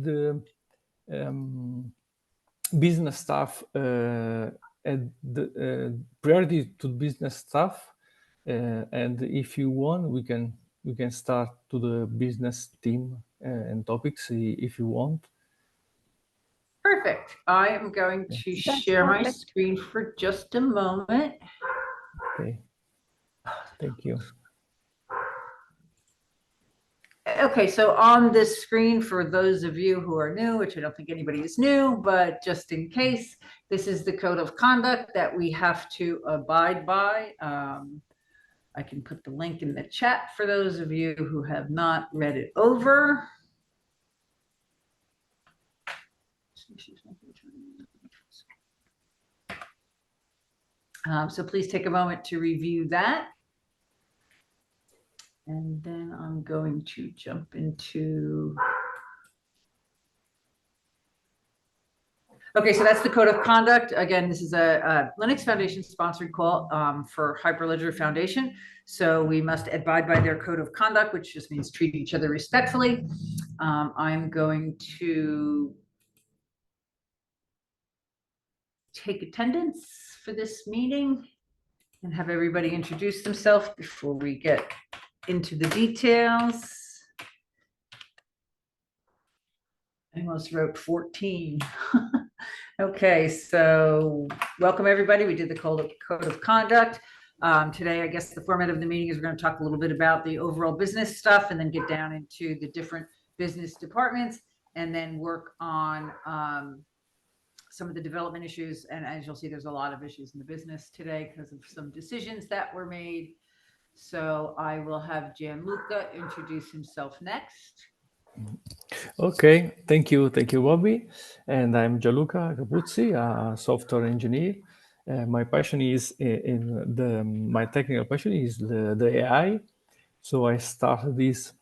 the business staff and the priority to business staff, and if you want, we can start to the business team and topics if you want. Perfect. I am going to share my screen for just a moment. Okay. Thank you. Okay, so on this screen, for those of you who are new, which I don't think anybody is new, but just in case, this is the code of conduct that we have to abide by. I can put the link in the chat for those of you who have not read it over. So please take a moment to review that. And then I'm going to jump into. Okay, so that's the code of conduct. Again, this is a Linux Foundation sponsored call for Hyperledger Foundation. So we must abide by their code of conduct, which just means treat each other respectfully. I'm going to take attendance for this meeting and have everybody introduce themselves before we get into the details. I almost wrote 14. Okay, so welcome everybody. We did the code of conduct. Today, I guess the format of the meeting is we're going to talk a little bit about the overall business stuff and then get down into the different business departments and then work on some of the development issues. And as you'll see, there's a lot of issues in the business today because of some decisions that were made. So I will have Gianluca introduce himself next. Okay, thank you, Bobby. And I'm Gianluca Capuzzi, a software engineer. My passion is my technical passion is the AI. So I started this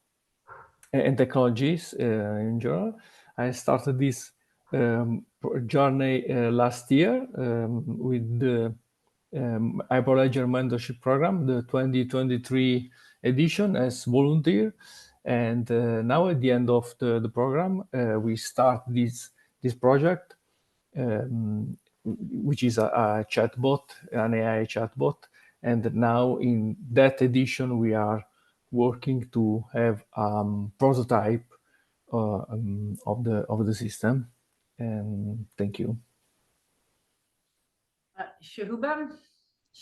and technologies in general. I started this journey last year with the Hyperledger mentorship program, the 2023 edition, as volunteer. And now at the end of the program, we start this project, which is a chatbot, an AI chatbot. And now in that edition, we are working to have prototype of the system. And thank you. Shubham,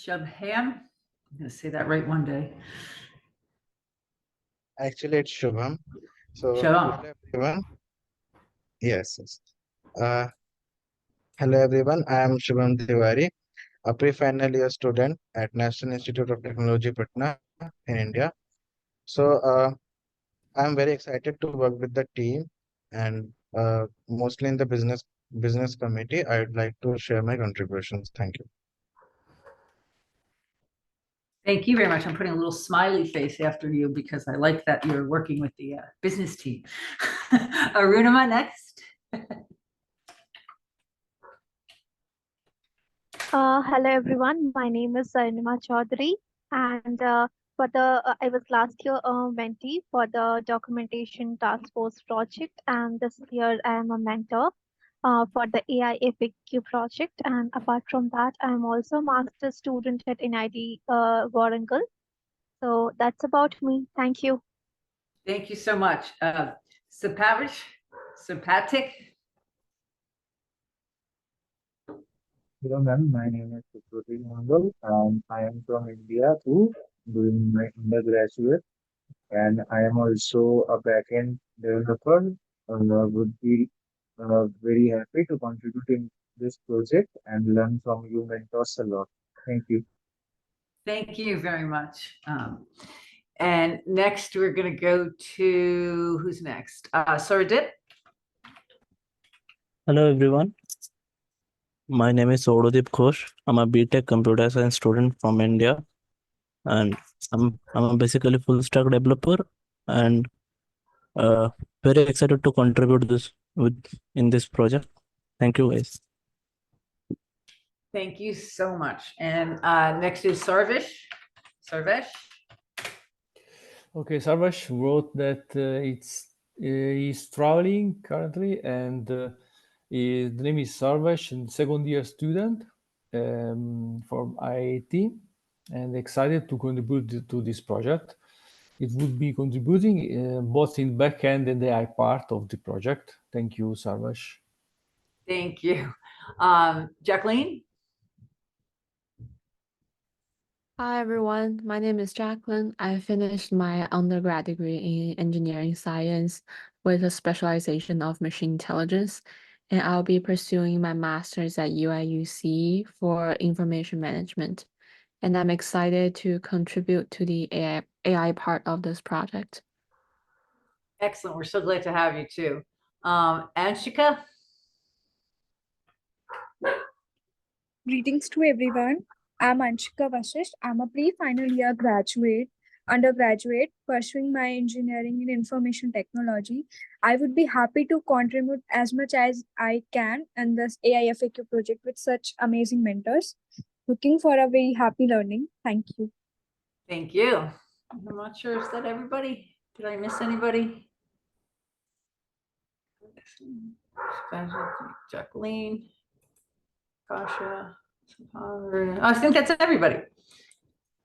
I'm going to say that right one day. Actually, it's Shubham. So, Shubham. hello everyone. Yes. Hello everyone. I am Shubham Tiwari, a pre-final year student at National Institute of Technology, Patna in India. So, I'm very excited to work with the team and mostly in the business committee. I would like to share my contributions. Thank you. Thank you very much. I'm putting a little smiley face after you because I like that you're working with the business team. Arunima next. Hello everyone. My name is Arunima Chaudhary, and I was last year a mentee for the documentation task force project, and this year I am a mentor for the AI FAQ project. And apart from that, I'm also a master's student at NIT Warangal. So that's about me. Thank you. Thank you so much. Simpatic. Hello, ma'am. My name is Suprati Mangal, and I am from India too, doing my undergraduate. And I am also a backend developer. Would be very happy to contribute in this project and learn from you mentors a lot. Thank you. Thank you very much. And next we're going to go to, who's next? Sardip. Hello everyone. My name is Sododip Ghosh. I'm a BTech computer science student from India, and I'm a basically full stack developer, and very excited to contribute in this project. Thank you guys. Thank you so much. And next is Sarvesh. Sarvesh. Okay, Sarvesh wrote that He's traveling currently, and the name is Sarvesh, and second year student from IIT, and excited to contribute to this project. It would be contributing both in backend and AI part of the project. Thank you, Sarvesh. Thank you. Jacqueline? Hi everyone, my name is Jacqueline. I finished my undergrad degree in engineering science with a specialization of machine intelligence, and I'll be pursuing my master's at UIUC for information management. And I'm excited to contribute to the AI part of this project. Excellent. We're so glad to have you too. Anshika? Greetings to everyone. I'm Anshika Vasisht. I'm a pre-final year undergraduate pursuing my engineering in information technology. I would be happy to contribute as much as I can in this AI FAQ project with such amazing mentors. Looking for a very happy learning. Thank you. Thank you. I'm not sure, is that everybody? Did I miss anybody? Jacqueline, Kasha, I think that's everybody.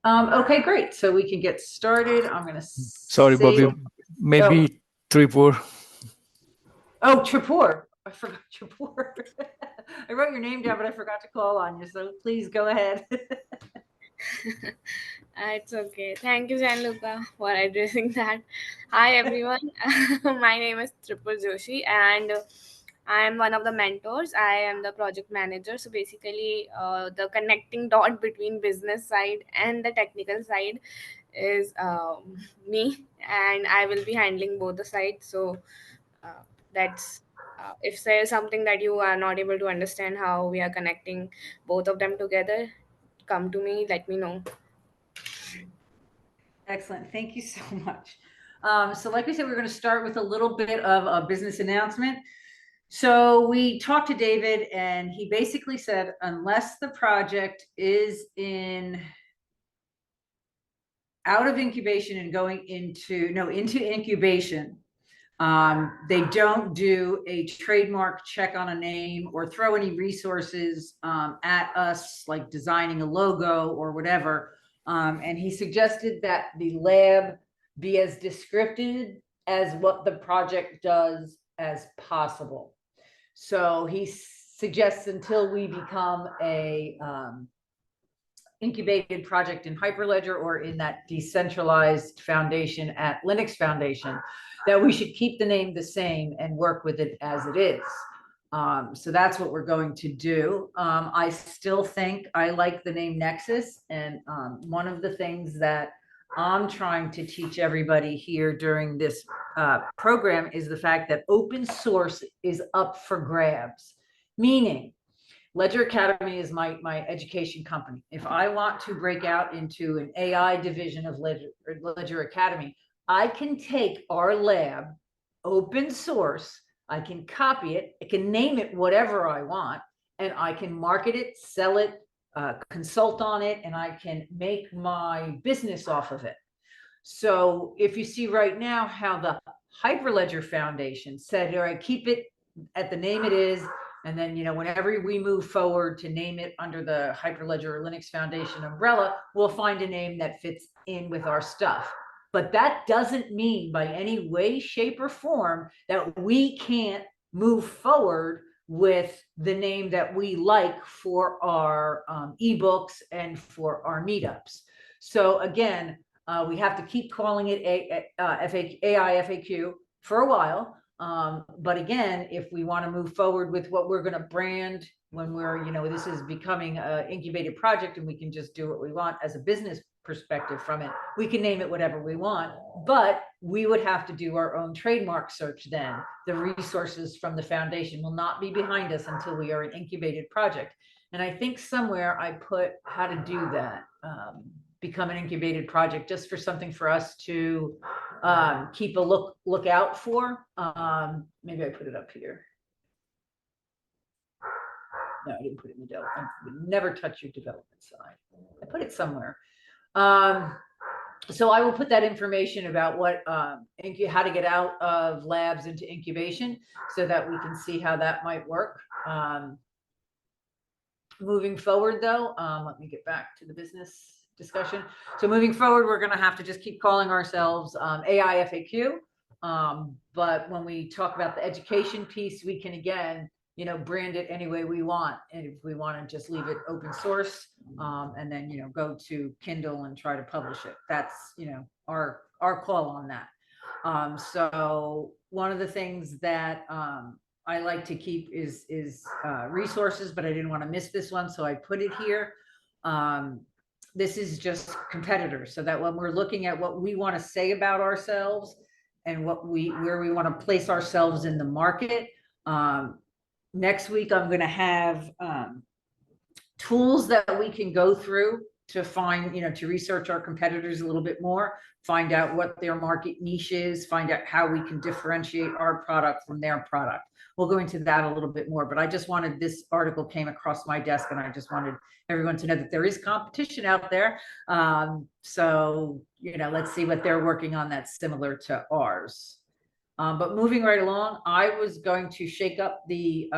Okay, great. So we can get started. I'm gonna Sorry, Bobby. Maybe Tripur. Oh, Tripur. I forgot Tripur. I wrote your name down, but I forgot to call on you. So please go ahead. It's okay. Thank you, Gianluca, for addressing that. Hi, everyone. My name is Tripur Joshi, and I am one of the mentors. I am the project manager. So basically, the connecting dot between business side and the technical side is me, and I will be handling both the sides. So that's if there's something that you are not able to understand how we are connecting both of them together, come to me, let me know. Excellent. Thank you so much. So like we said, we're going to start with a little bit of a business announcement. So we talked to David, and he basically said, unless the project is out of incubation and going into incubation, they don't do a trademark check on a name or throw any resources at us, like designing a logo or whatever. And he suggested that the lab be as descriptive as what the project does as possible. So he suggests until we become a incubated project in Hyperledger or in that decentralized foundation at Linux Foundation, that we should keep the name the same and work with it as it is. So that's what we're going to do. I still think I like the name Nexus, and one of the things that I'm trying to teach everybody here during this program is the fact that open source is up for grabs, meaning Ledger Academy is my education company. If I want to break out into an AI division of Ledger Academy, I can take our lab, open source, I can copy it, I can name it whatever I want, and I can market it, sell it, consult on it, and I can make my business off of it. So if you see right now how the Hyperledger Foundation said, all right, keep it at the name it is, and then, whenever we move forward to name it under the Hyperledger or Linux Foundation umbrella, we'll find a name that fits in with our stuff. But that doesn't mean by any way, shape, or form that we can't move forward with the name that we like for our ebooks and for our meetups. So again, we have to keep calling it AI FAQ for a while. But again, if we want to move forward with what we're going to brand when we're, this is becoming an incubated project and we can just do what we want as a business perspective from it, we can name it whatever we want, but we would have to do our own trademark search then. The resources from the foundation will not be behind us until we are an incubated project. And I think somewhere I put how to do that, become an incubated project, just for something for us to keep a look out for. Maybe I put it up here. No, I didn't put it in the development. I would never touch your development side. I put it somewhere. So I will put that information about what, how to get out of labs into incubation so that we can see how that might work. Moving forward though, let me get back to the business discussion. So moving forward, we're gonna have to just keep calling ourselves AI FAQ. But when we talk about the education piece, we can again, you know, brand it any way we want. And if we want to just leave it open source, and then, you know, go to Kindle and try to publish it, that's, you know, our call on that. So one of the things that I like to keep is resources, but I didn't want to miss this one, so I put it here. This is just competitors, so that when we're looking at what we want to say about ourselves and where we want to place ourselves in the market. Next week, I'm going to have tools that we can go through to find, you know, to research our competitors a little bit more, find out what their market niche is, find out how we can differentiate our product from their product. We'll go into that a little bit more, but I just wanted, this article came across my desk and I just wanted everyone to know that there is competition out there. So, you know, let's see what they're working on that's similar to ours. But moving right along, I was going to shake up the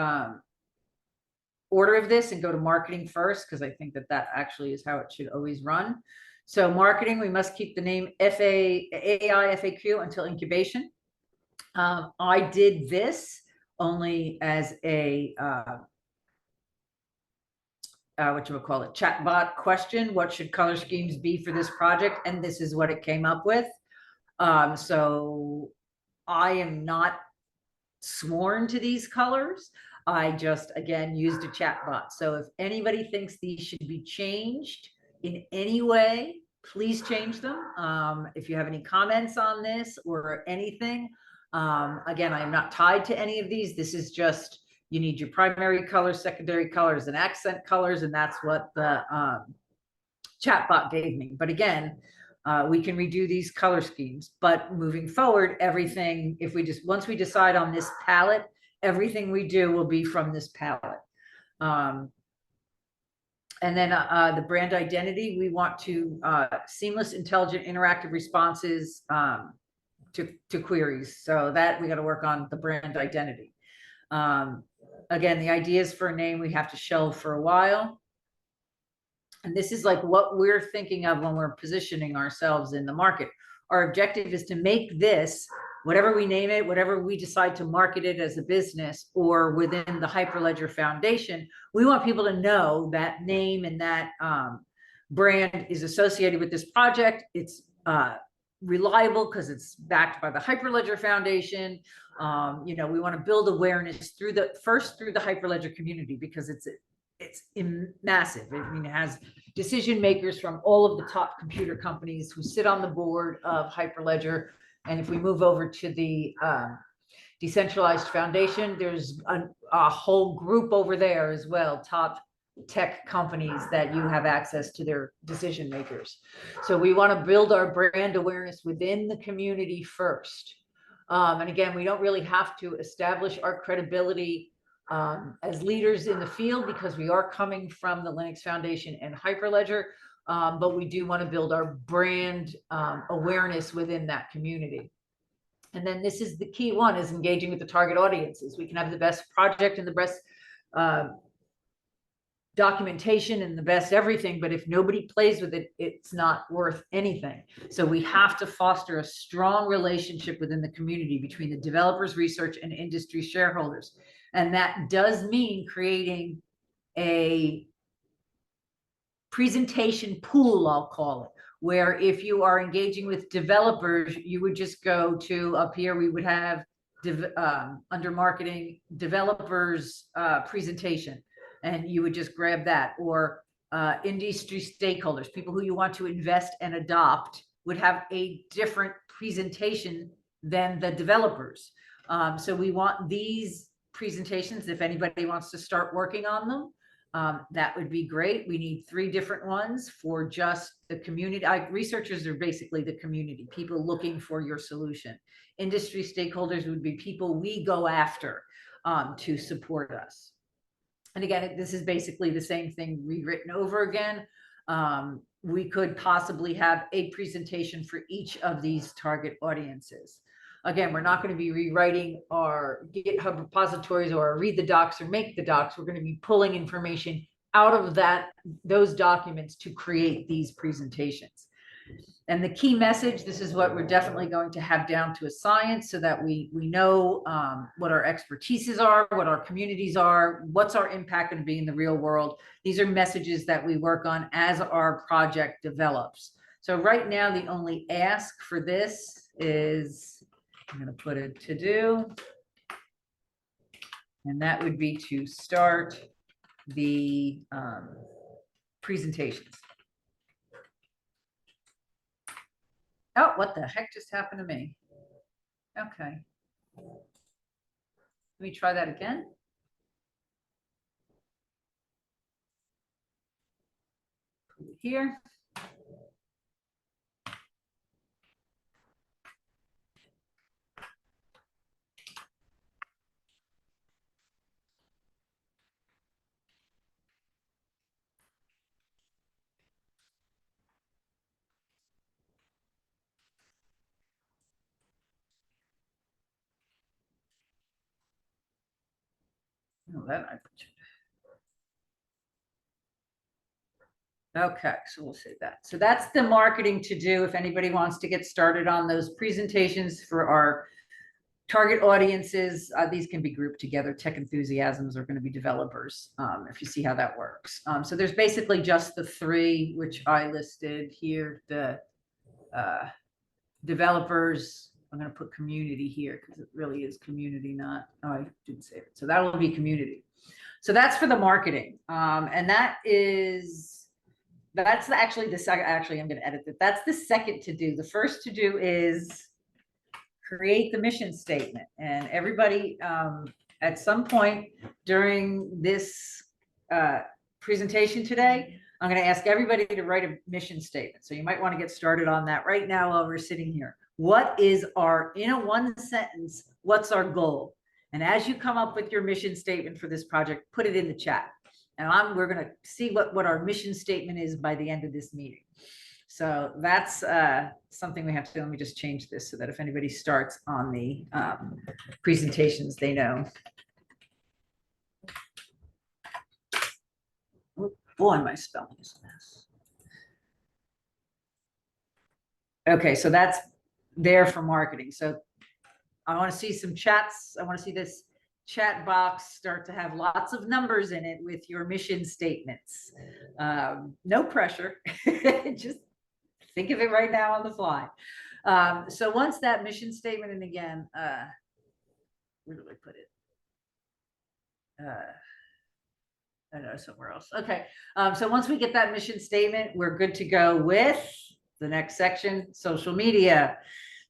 order of this and go to marketing first, because I think that that actually is how it should always run. So marketing, we must keep the name AI FAQ until incubation. I did this only as a whatchamacallit, chatbot question. What should color schemes be for this project? And this is what it came up with. So I am not sworn to these colors. I just, again, used a chatbot. So if anybody thinks these should be changed in any way, please change them. If you have any comments on this or anything, again, I am not tied to any of these. This is just, you need your primary colors, secondary colors, and accent colors, and that's what the chatbot gave me. But again, we can redo these color schemes, but moving forward, everything, if we just, once we decide on this palette, everything we do will be from this palette. And then the brand identity, we want to seamless, intelligent, interactive responses to queries. So that we got to work on the brand identity. Again, the ideas for a name we have to shelve for a while. And this is like what we're thinking of when we're positioning ourselves in the market. Our objective is to make this, whatever we name it, whatever we decide to market it as a business or within the Hyperledger Foundation, we want people to know that name and that brand is associated with this project. It's reliable because it's backed by the Hyperledger Foundation. You know, we want to build awareness through the Hyperledger community, because it's massive. I mean, it has decision makers from all of the top computer companies who sit on the board of Hyperledger. And if we move over to the decentralized foundation, there's a whole group over there as well, top tech companies that you have access to their decision makers. So we want to build our brand awareness within the community first. And again, we don't really have to establish our credibility as leaders in the field, because we are coming from the Linux Foundation and Hyperledger, but we do want to build our brand awareness within that community. And then this is the key one, is engaging with the target audiences. We can have the best project and the best documentation and the best everything, but if nobody plays with it, it's not worth anything. So we have to foster a strong relationship within the community between the developers, research, and industry shareholders. And that does mean creating a presentation pool, I'll call it, where if you are engaging with developers, you would just go to up here, we would have under marketing, developers presentation, and you would just grab that. Or industry stakeholders, people who you want to invest and adopt, would have a different presentation than the developers. So we want these presentations. If anybody wants to start working on them, that would be great. We need 3 different ones for just the community. Researchers are basically the community, people looking for your solution. Industry stakeholders would be people we go after to support us. And again, this is basically the same thing rewritten over again. we could possibly have a presentation for each of these target audiences. Again, we're not going to be rewriting our GitHub repositories or read the docs or make the docs. We're going to be pulling information out of those documents to create these presentations. And the key message, this is what we're definitely going to have down to a science so that we know what our expertises are, what our communities are, what's our impact going to be in the real world. These are messages that we work on as our project develops. So right now, the only ask for this is, I'm going to put a to do, and that would be to start the presentations. Oh, what the heck just happened to me? Okay. Let me try that again. Put it here. Oh, that I put you. Okay, so we'll save that. So that's the marketing to do if anybody wants to get started on those presentations for our target audiences. These can be grouped together. Tech enthusiasms are going to be developers, if you see how that works. So there's basically just the three which I listed here, the developers. I'm going to put community here because it really is community, not, oh, I didn't save it. So that will be community. So that's for the marketing. And that's actually the second, actually, I'm going to edit it. That's the second to do. The first to do is create the mission statement. And everybody, at some point during this presentation today, I'm going to ask everybody to write a mission statement. So you might want to get started on that right now while we're sitting here. What is in a one sentence, what's our goal? And as you come up with your mission statement for this project, put it in the chat. And we're going to see what our mission statement is by the end of this meeting. So that's something we have to do. Let me just change this so that if anybody starts on the presentations, they know. Oh, boy, my spelling is a mess. Okay, so that's there for marketing. So I want to see some chats. I want to see this chat box start to have lots of numbers in it with your mission statements. No pressure, just think of it right now on the fly. So once that mission statement, and again, where do I put it? I know, somewhere else. Okay, so once we get that mission statement, we're good to go with the next section, social media.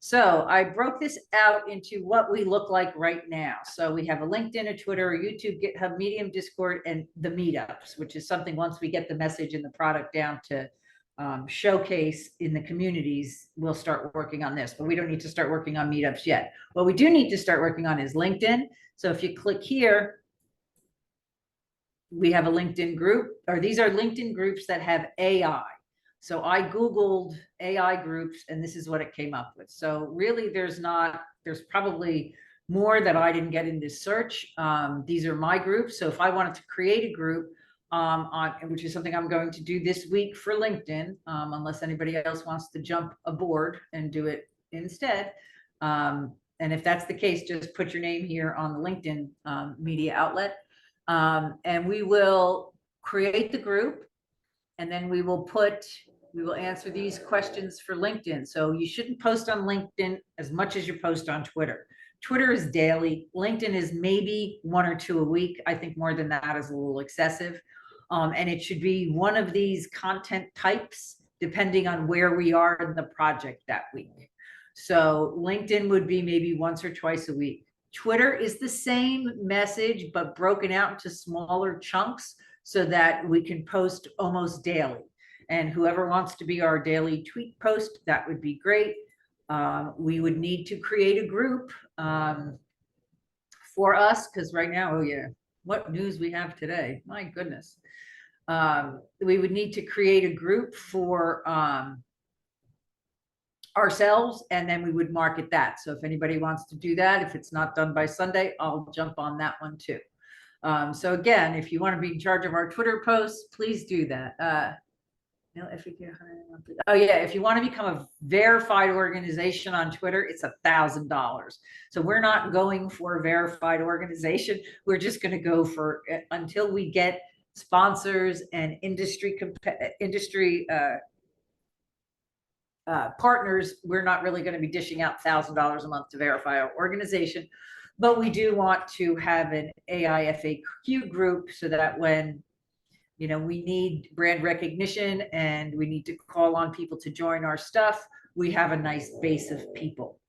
So I broke this out into what we look like right now. So we have a LinkedIn, a Twitter, a YouTube, GitHub, Medium, Discord, and the meetups, which is something once we get the message and the product down to showcase in the communities, we'll start working on this, but we don't need to start working on meetups yet. What we do need to start working on is LinkedIn. So if you click here, we have a LinkedIn group, or these are LinkedIn groups that have AI. So I Googled AI groups and this is what it came up with. So really there's probably more that I didn't get in this search. These are my groups. So if I wanted to create a group, which is something I'm going to do this week for LinkedIn, unless anybody else wants to jump aboard and do it instead. And if that's the case, just put your name here on the LinkedIn media outlet. And we will create the group. And then we will answer these questions for LinkedIn. So you shouldn't post on LinkedIn as much as you post on Twitter. Twitter is daily. LinkedIn is maybe 1 or 2 a week. I think more than that is a little excessive. And it should be one of these content types, depending on where we are in the project that week. So LinkedIn would be maybe once or twice a week. Twitter is the same message, but broken out into smaller chunks, so that we can post almost daily. And whoever wants to be our daily tweet post, that would be great. We would need to create a group for us, because right now, oh yeah, what news we have today, my goodness. We would need to create a group for ourselves, and then we would market that. So if anybody wants to do that, if it's not done by Sunday, I'll jump on that one too. So again, if you want to be in charge of our Twitter posts, please do that. Oh yeah, if you want to become a verified organization on Twitter, it's $1,000. So we're not going for a verified organization. We're just going to go for until we get sponsors and industry partners. We're not really going to be dishing out $1,000 a month to verify our organization, but we do want to have an AI FAQ group so that when we need brand recognition and we need to call on people to join our stuff, we have a nice base of people.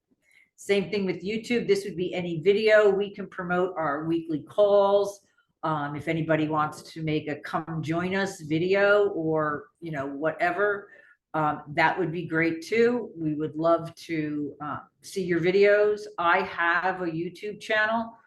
Same thing with YouTube. This would be any video. We can promote our weekly calls. If anybody wants to make a come join us video or, whatever, that would be great too. We would love to see your videos. I have a YouTube channel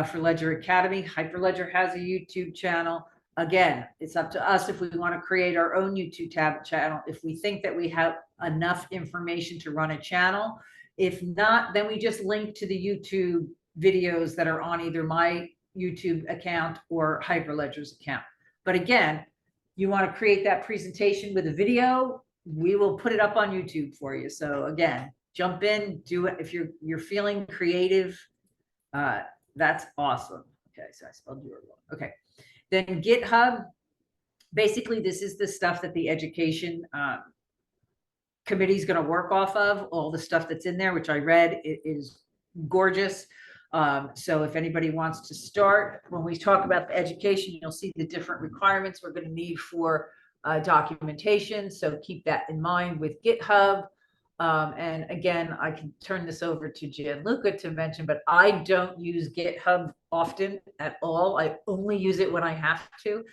for Ledger Academy. Hyperledger has a YouTube channel. Again, it's up to us if we want to create our own YouTube channel, if we think that we have enough information to run a channel. If not, then we just link to the YouTube videos that are on either my YouTube account or Hyperledger's account. But again, you want to create that presentation with a video, we will put it up on YouTube for you. So again, jump in, do it. If you're feeling creative, that's awesome. Okay, so I spelled you wrong. Okay. Then GitHub, basically this is the stuff that the education committee is going to work off of. All the stuff that's in there, which I read, it is gorgeous. So if anybody wants to start, when we talk about the education, you'll see the different requirements we're going to need for documentation. So keep that in mind with GitHub. And again, I can turn this over to Gianluca to mention, but I don't use GitHub often at all. I only use it when I have to.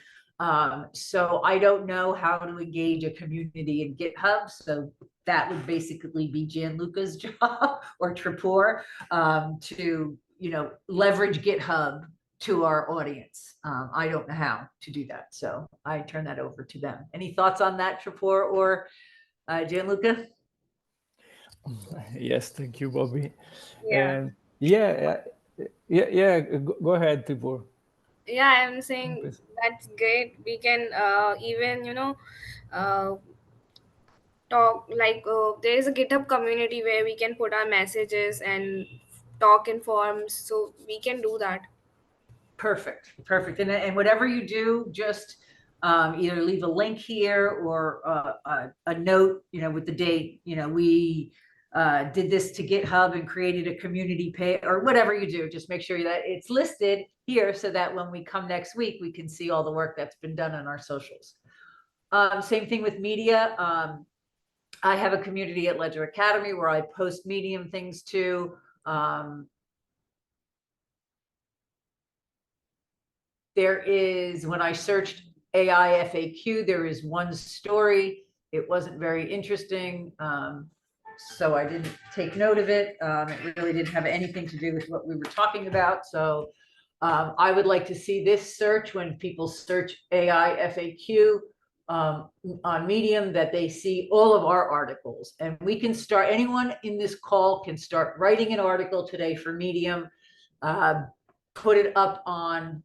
So I don't know how to engage a community in GitHub. So that would basically be Gianluca's job or Tripur to, leverage GitHub to our audience. I don't know how to do that. So I turn that over to them. Any thoughts on that, Tripur or Gianluca? Yes, thank you, Bobby. Yeah. And yeah, go ahead, Tibor. Yeah, I'm saying Please. that's great. We can even talk like there is a GitHub community where we can put our messages and talk in forums, so we can do that. Perfect. And whatever you do, just either leave a link here or a note, with the date. We did this to GitHub and created a community page, or whatever you do. Just make sure that it's listed here so that when we come next week, we can see all the work that's been done on our socials. Same thing with media. I have a community at Ledger Academy where I post Medium things too. There is, when I searched AI FAQ, there is one story. It wasn't very interesting. So I didn't take note of it. It really didn't have anything to do with what we were talking about. So I would like to see this search when people search AI FAQ on Medium, that they see all of our articles. And we can start, anyone in this call can start writing an article today for Medium, put it up on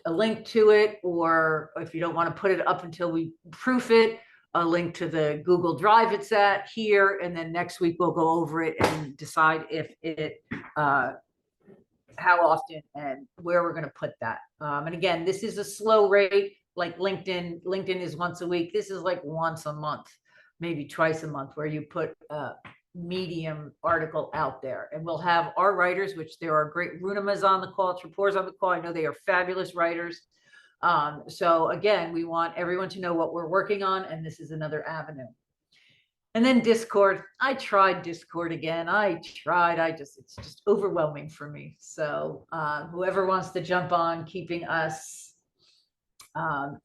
a link to it, or if you don't want to put it up until we proof it, a link to the Google Drive it's at here, and then next week we'll go over it and decide if it, how often and where we're going to put that. And again, this is a slow rate, like LinkedIn is once a week. This is like once a month, maybe twice a month, where you put Medium article out there. And we'll have our writers, which there are great, Runamas on the call, Tripur's on the call. I know they are fabulous writers. So again, we want everyone to know what we're working on, and this is another avenue. And then Discord. I tried Discord again. It's just overwhelming for me. So whoever wants to jump on, keeping us,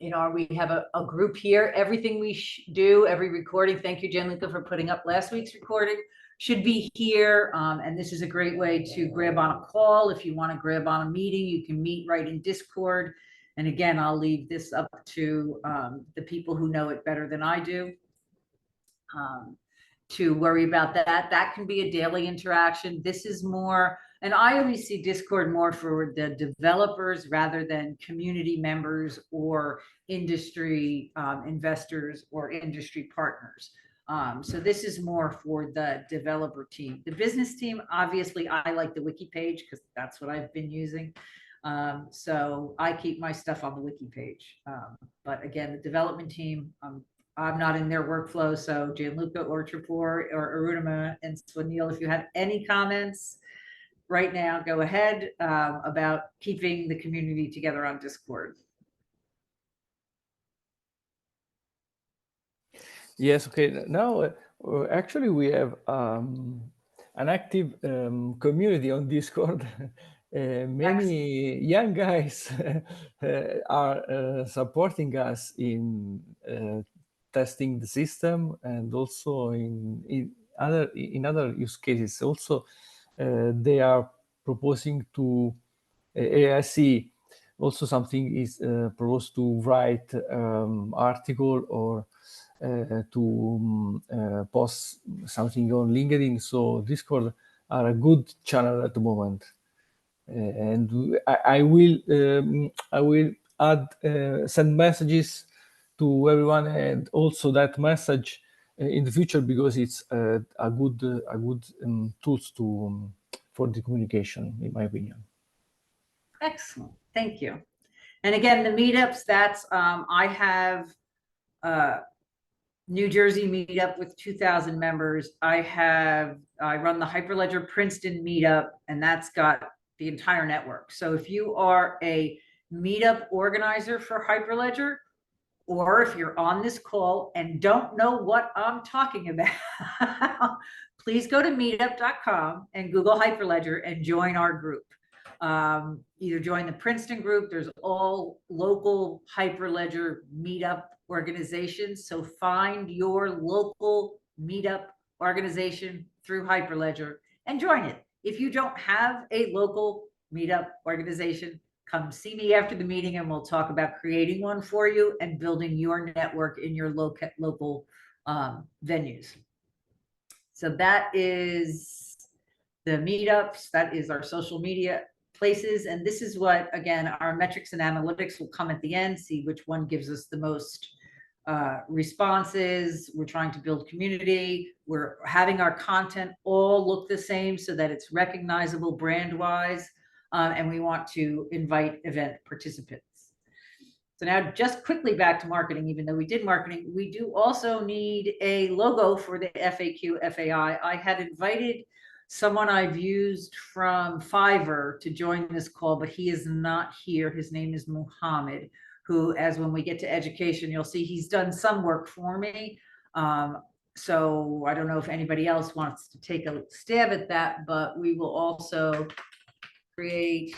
we have a group here. Everything we do, every recording, thank you, Gianluca, for putting up last week's recording, should be here. And this is a great way to grab on a call. If you want to grab on a meeting, you can meet right in Discord And again, I'll leave this up to the people who know it better than I do to worry about that. That can be a daily interaction. This is more, and I always see Discord more for the developers rather than community members or industry investors or industry partners. So this is more for the developer team. The business team, obviously, I like the wiki page because that's what I've been using. So I keep my stuff on the wiki page. But again, the development team, I'm not in their workflow. So Gianluca or Tripur or Arunima and Swanil, if you have any comments right now, go ahead about keeping the community together on Discord. Yes, okay. Now, actually, we have an active community on Discord. Many young guys are supporting us in testing the system and also in other use cases. Also, they are proposing to AIC. Also, something is proposed to write article or to post something on LinkedIn. So Discord are a good channel at the moment, and I will add send messages to everyone, and also that message in the future because it's a good tools to for the communication, in my opinion. Excellent, thank you. And again, the meetups, that's I have New Jersey meetup with 2,000 members. I run the Hyperledger Princeton meetup, and that's got the entire network. So if you are a meetup organizer for Hyperledger, or if you're on this call and don't know what I'm talking about, please go to meetup.com and Google Hyperledger and join our group. Either join the Princeton group. There's all local Hyperledger meetup organizations. So find your local meetup organization through Hyperledger and join it. If you don't have a local meetup organization, come see me after the meeting and we'll talk about creating one for you and building your network in your local venues. So that is the meetups. That is our social media places. And this is what, again, our metrics and analytics will come at the end, see which one gives us the most responses. We're trying to build community. We're having our content all look the same so that it's recognizable brand-wise. And we want to invite event participants. So now just quickly back to marketing, even though we did marketing, we do also need a logo for the FAQ, FAI. I had invited someone I've used from Fiverr to join this call, but he is not here. His name is Muhammad, who, as when we get to education, you'll see he's done some work for me. So I don't know if anybody else wants to take a stab at that, but we will also create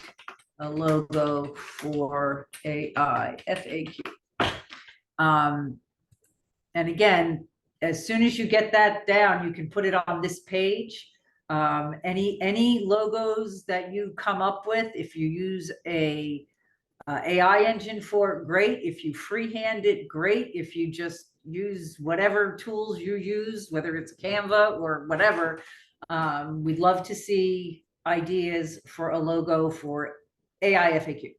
a logo for AI FAQ. And again, as soon as you get that down, you can put it on this page. Any logos that you come up with, if you use a AI engine for it, great. If you freehand it, great. If you just use whatever tools you use, whether it's Canva or whatever, we'd love to see ideas for a logo for AI FAQ.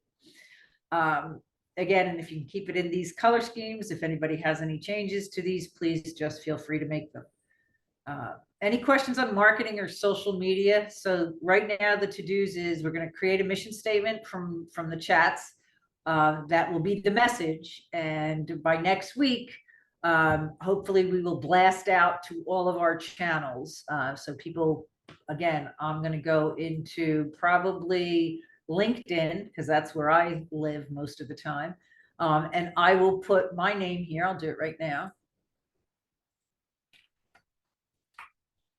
Again, and if you can keep it in these color schemes, if anybody has any changes to these, please just feel free to make them. Any questions on marketing or social media? So right now the to-dos is we're going to create a mission statement from the chats. That will be the message. And by next week, hopefully we will blast out to all of our channels. So people, again, I'm going to go into probably LinkedIn because that's where I live most of the time. And I will put my name here. I'll do it right now.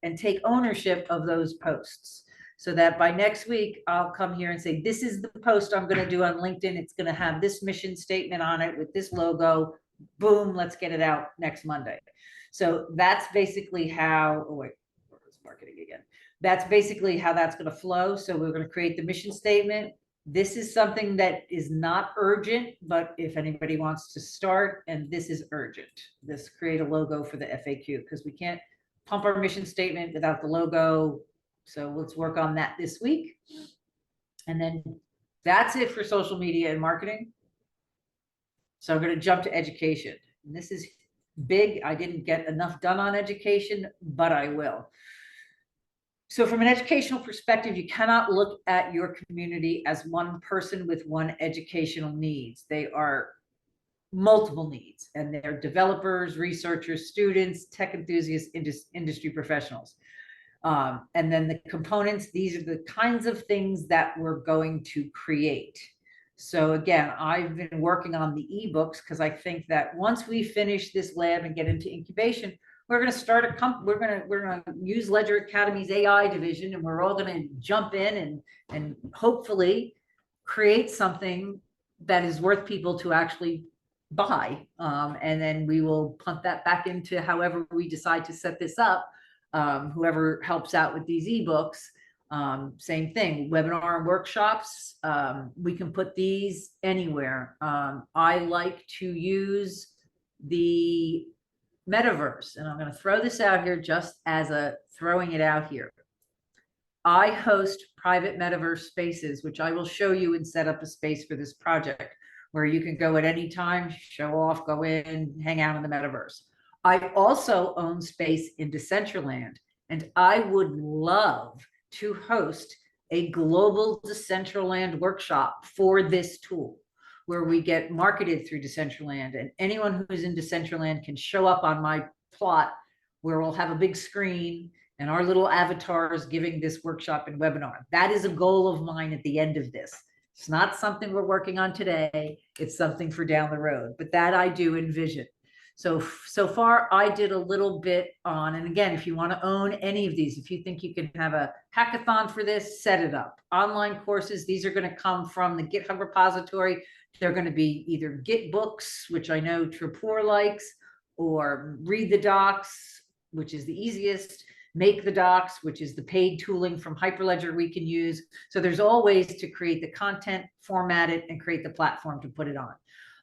And take ownership of those posts so that by next week, I'll come here and say, this is the post I'm going to do on LinkedIn. It's going to have this mission statement on it with this logo. Boom, let's get it out next Monday. So that's basically how, oh wait, where's marketing again? That's basically how that's going to flow. So we're going to create the mission statement. This is something that is not urgent, but if anybody wants to start, and this is urgent, this create a logo for the FAQ, because we can't pump our mission statement without the logo. So let's work on that this week. And then that's it for social media and marketing. So I'm going to jump to education. And this is big. I didn't get enough done on education, but I will. So from an educational perspective, you cannot look at your community as one person with one educational needs. They are multiple needs, and they're developers, researchers, students, tech enthusiasts, industry professionals. And then the components, these are the kinds of things that we're going to create. So again, I've been working on the ebooks because I think that once we finish this lab and get into incubation, we're going to start a we're going to use Ledger Academy's AI division, and we're all going to jump in and hopefully create something that is worth people to actually buy. And then we will punt that back into however we decide to set this up. Whoever helps out with these ebooks, same thing, webinar and workshops. We can put these anywhere. I like to use the metaverse, and I'm going to throw this out here just as a throwing it out here. I host private metaverse spaces, which I will show you and set up a space for this project where you can go at any time, show off, go in, hang out in the metaverse. I also own space in Decentraland, and I would love to host a global Decentraland workshop for this tool, where we get marketed through Decentraland, and anyone who's in Decentraland can show up on my plot where we'll have a big screen and our little avatars giving this workshop and webinar. That is a goal of mine at the end of this. It's not something we're working on today. It's something for down the road, but that I do envision. So far I did a little bit on, and again, if you want to own any of these, if you think you can have a hackathon for this, set it up. Online courses, these are going to come from the GitHub repository. They're going to be either Git books, which I know Tripur likes, or read the docs, which is the easiest, make the docs, which is the paid tooling from Hyperledger we can use. So there's all ways to create the content, format it, and create the platform to put it on.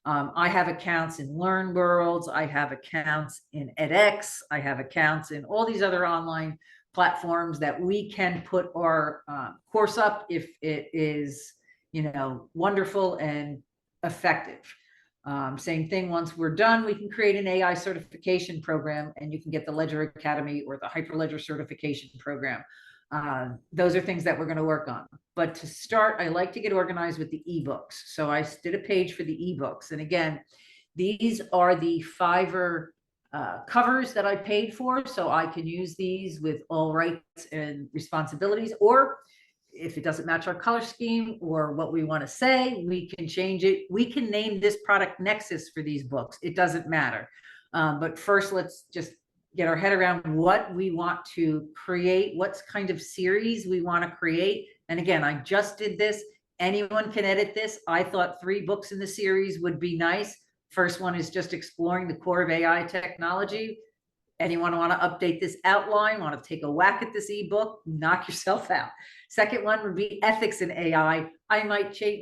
I have accounts in Learn Worlds. I have accounts in edX. I have accounts in all these other online platforms that we can put our course up if it is, wonderful and effective. Same thing, once we're done, we can create an AI certification program, and you can get the Ledger Academy or the Hyperledger certification program. Those are things that we're going to work on. But to start, I like to get organized with the ebooks. So I did a page for the ebooks. And again, these are the Fiverr covers that I paid for. So I can use these with all rights and responsibilities, or if it doesn't match our color scheme or what we want to say, we can change it. We can name this product Nexus for these books. It doesn't matter. But first, let's just get our head around what we want to create, what kind of series we want to create. And again, I just did this. Anyone can edit this. I thought 3 books in the series would be nice. First one is just exploring the core of AI technology. Anyone want to update this outline, want to take a whack at this ebook, knock yourself out. Second one would be ethics in AI.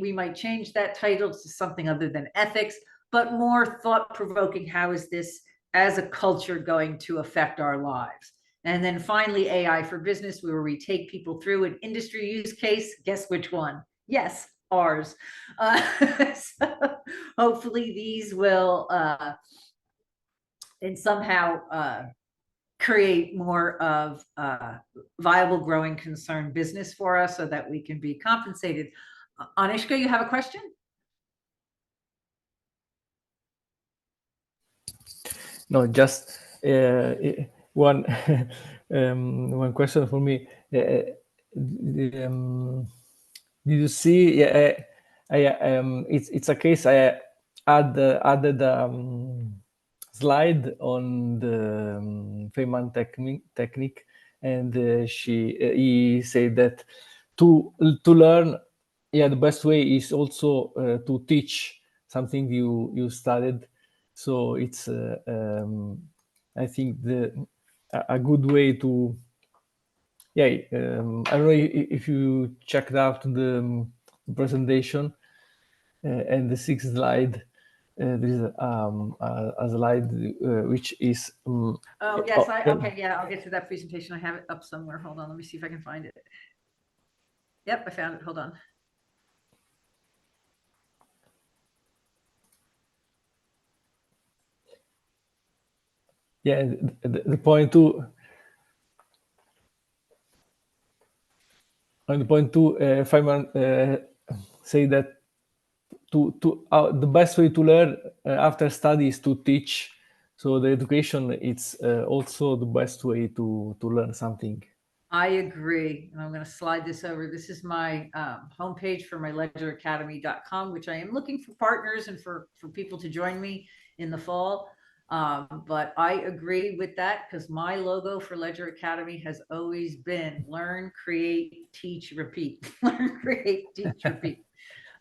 We might change that title to something other than ethics, but more thought-provoking. How is this as a culture going to affect our lives? And then finally, AI for business, where we take people through an industry use case. Guess which one? Yes, ours. So hopefully these will and somehow create more of viable, growing concern business for us so that we can be compensated. Anishka, you have a question? No, just one one question for me. Did you see? It's a case I added slide on the Feynman technique, and he said that to learn, the best way is also to teach something you studied. So it's I think a good way to I don't know if you checked out the presentation. And the sixth slide, there is a slide which is. Oh, yes. Okay. Yeah, I'll get to that presentation. I have it up somewhere. Hold on. Let me see if I can find it. Yep, I found it. Hold on. Yeah, the point two. And the point two, Feynman say that the best way to learn after study is to teach. So the education, it's also the best way to learn something. I agree. And I'm going to slide this over. This is my homepage for my ledgeracademy.com, which I am looking for partners and for people to join me in the fall. But I agree with that because my logo for Ledger Academy has always been learn, create, teach, repeat. Learn, create, teach, repeat.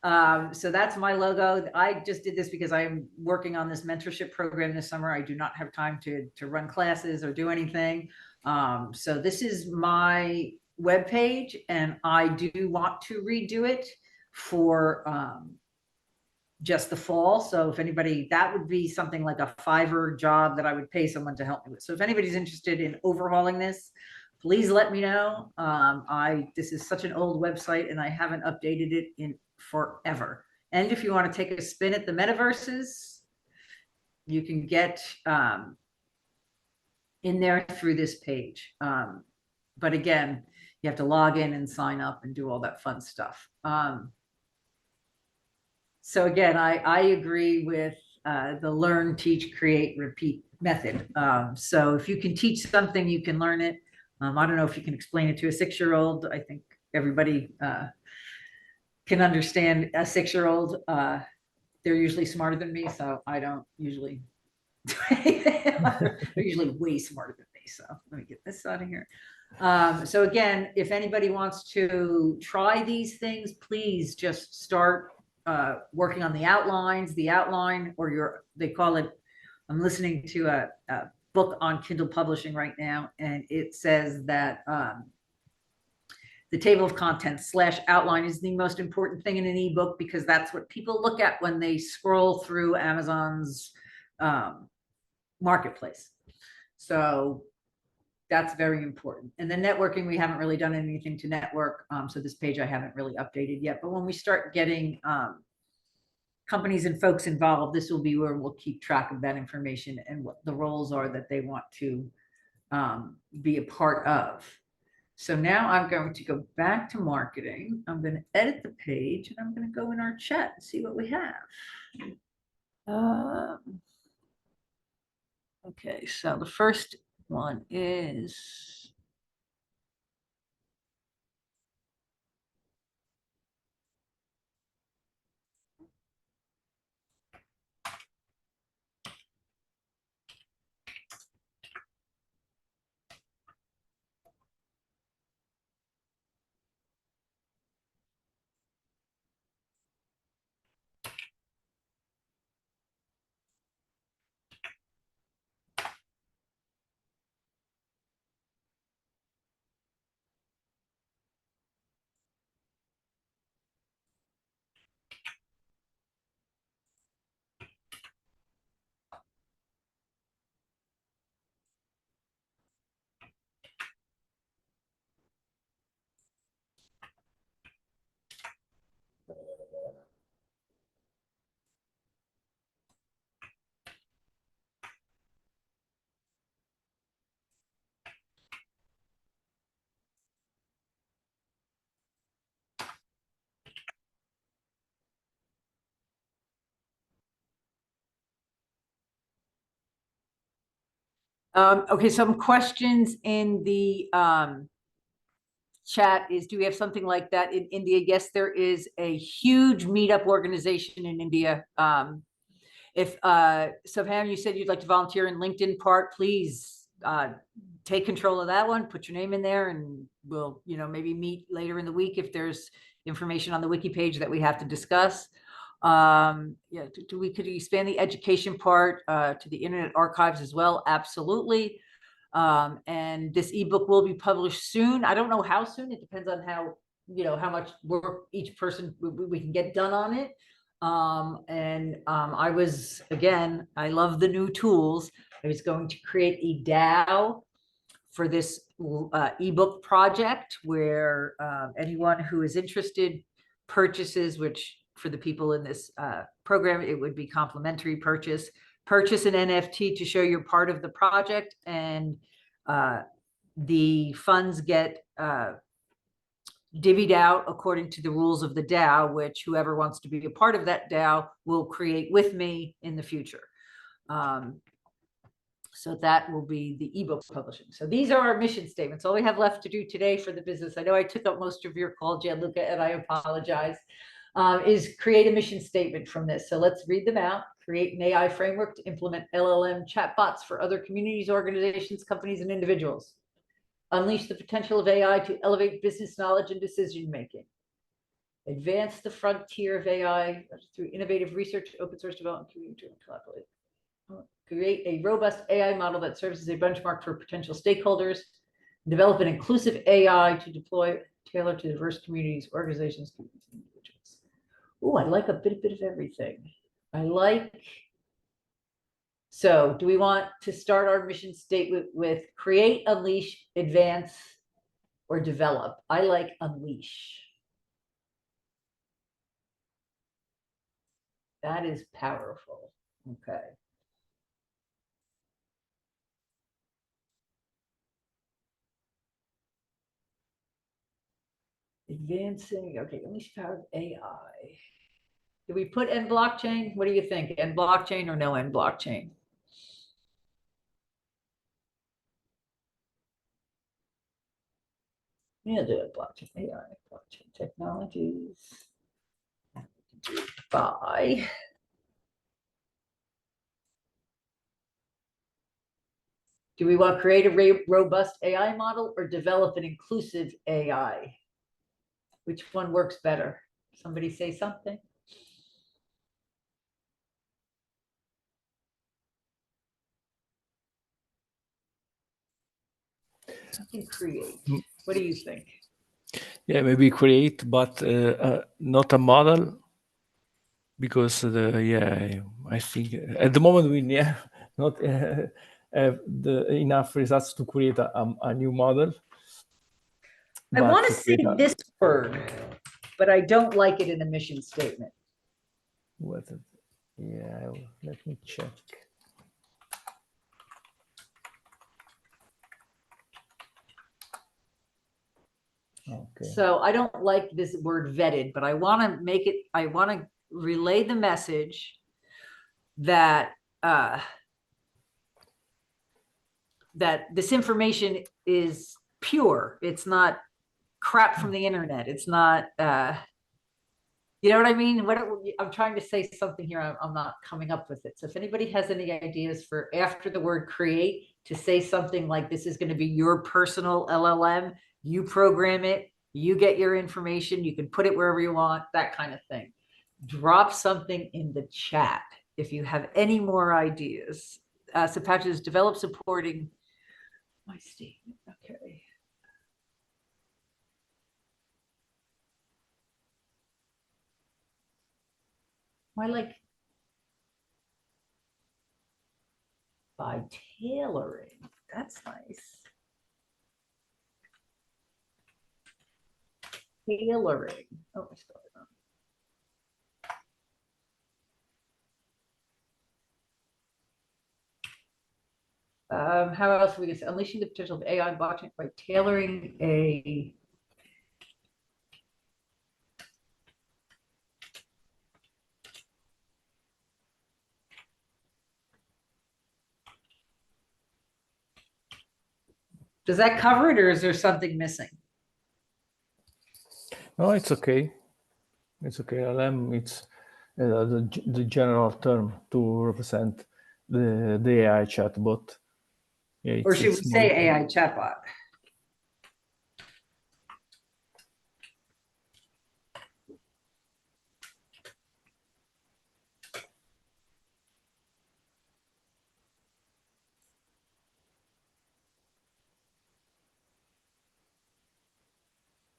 So that's my logo. I just did this because I'm working on this mentorship program this summer. I do not have time to run classes or do anything. So this is my webpage, and I do want to redo it for just the fall. So if anybody, that would be something like a Fiverr job that I would pay someone to help me with. So if anybody's interested in overhauling this, please let me know. This is such an old website and I haven't updated it in forever. And if you want to take a spin at the metaverses, you can get in there through this page. But again, you have to log in and sign up and do all that fun stuff. So again, I agree with the learn, teach, create, repeat method. So if you can teach something, you can learn it. I don't know if you can explain it to a 6-year-old. I think everybody can understand a 6-year-old. They're usually smarter than me, so I don't usually. They're usually way smarter than me. So let me get this out of here. So again, if anybody wants to try these things, please just start working on the outline, or they call it, I'm listening to a book on Kindle publishing right now, and it says that the table of contents / outline is the most important thing in an ebook, because that's what people look at when they scroll through Amazon's marketplace. So that's very important. And then networking, we haven't really done anything to network. So this page I haven't really updated yet, but when we start getting companies and folks involved, this will be where we'll keep track of that information and what the roles are that they want to be a part of. So now I'm going to go back to marketing. I'm going to edit the page and I'm going to go in our chat and see what we have. Okay, so the first one is okay, some questions in the chat is, do we have something like that in India? Yes, there is a huge meetup organization in India. If Subham, you said you'd like to volunteer in LinkedIn part, please take control of that one, put your name in there, and we'll, maybe meet later in the week if there's information on the wiki page that we have to discuss. Yeah, could we expand the education part to the Internet Archives as well? Absolutely. And this ebook will be published soon. I don't know how soon. It depends on how how much work each person we can get done on it. I love the new tools. I was going to create a DAO for this ebook project where anyone who is interested purchases, which for the people in this program, it would be complimentary purchase an NFT to show you're part of the project, and the funds get divvied out according to the rules of the DAO, which whoever wants to be a part of that DAO will create with me in the future. So that will be the ebook publishing. So these are our mission statements. All we have left to do today for the business, I know I took up most of your call, Gianluca, and I apologize, is create a mission statement from this. So let's read them out. Create an AI framework to implement LLM chatbots for other communities, organizations, companies, and individuals. Unleash the potential of AI to elevate business knowledge and decision-making. Advance the frontier of AI through innovative research, open source development, community, and collaborate. Create a robust AI model that serves as a benchmark for potential stakeholders. Develop an inclusive AI to deploy, tailor to diverse communities, organizations, and individuals. Oh, I like a bit of everything. So do we want to start our mission statement with create, unleash, advance, or develop? I like unleash. That is powerful. Okay. Advancing, okay, unleash power of AI. Do we put end blockchain? What do you think? End blockchain or no end blockchain? Yeah, do it. Blockchain AI, blockchain technologies. By. Do we want to create a robust AI model or develop an inclusive AI? Which one works better? Somebody say something. You can create. What do you think? Yeah, maybe create, but not a model, because I think at the moment we not have enough results to create a new model. I want to say this word, but I don't like it in the mission statement. Yeah, let me check. Okay. So I don't like this word vetted, but I want to relay the message that that this information is pure. It's not crap from the internet. It's not, you know what I mean? I'm trying to say something here. I'm not coming up with it. So if anybody has any ideas for after the word create to say something like this is going to be your personal LLM, you program it, you get your information, you can put it wherever you want, that kind of thing. Drop something in the chat if you have any more ideas. So Patches develop supporting my statement. Okay. I like by tailoring. That's nice. Tailoring. Oh, I spelled it wrong. How else we can say unleashing the potential of AI and blockchain by tailoring a Does that cover it, or is there something missing? No, it's okay. It's okay. LM, it's the general term to represent the AI chatbot. Yeah, Or should we say AI chatbot?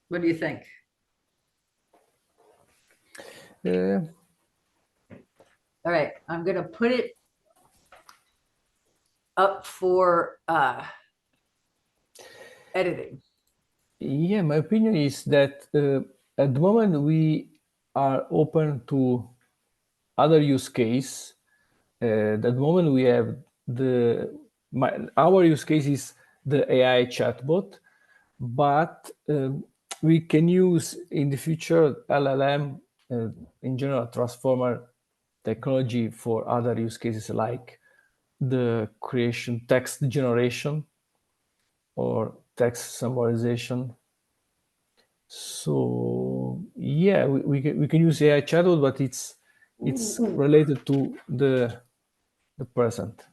What do you think? All right, I'm gonna put it up for editing. Yeah, my opinion is that at the moment we are open to other use case. At the moment we have our use case is the AI chatbot, but we can use in the future LLM, in general transformer technology for other use cases like the creation, text generation, or text summarization. So yeah, we can use AI chatbot, but it's related to the present.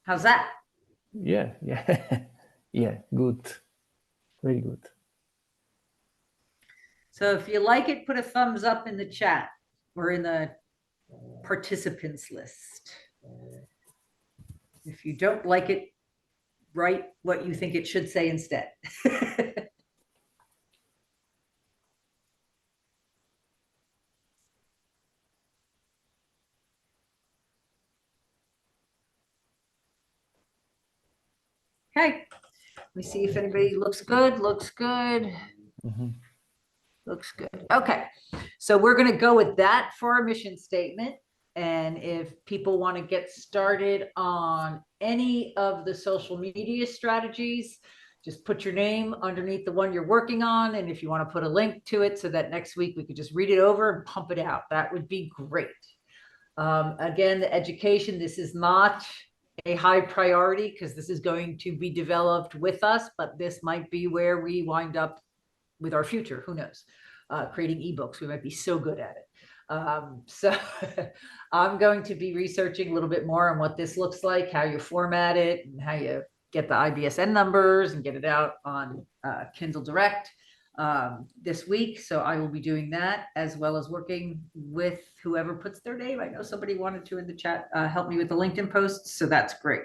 How's that? Yeah, yeah, good, very good. So if you like it, put a thumbs up in the chat or in the participants list. If you don't like it, write what you think it should say instead. Okay, let me see if anybody looks good. Looks good. Looks good. Okay, so we're going to go with that for our mission statement. And if people want to get started on any of the social media strategies, just put your name underneath the one you're working on. And if you want to put a link to it so that next week we could just read it over and pump it out, that would be great. Again, the education, this is not a high priority because this is going to be developed with us, but this might be where we wind up with our future. Who knows? Creating ebooks, we might be so good at it. So I'm going to be researching a little bit more on what this looks like, how you format it, and how you get the IBSN numbers and get it out on Kindle Direct this week. So I will be doing that as well as working with whoever puts their name. I know somebody wanted to in the chat help me with the LinkedIn posts, so that's great.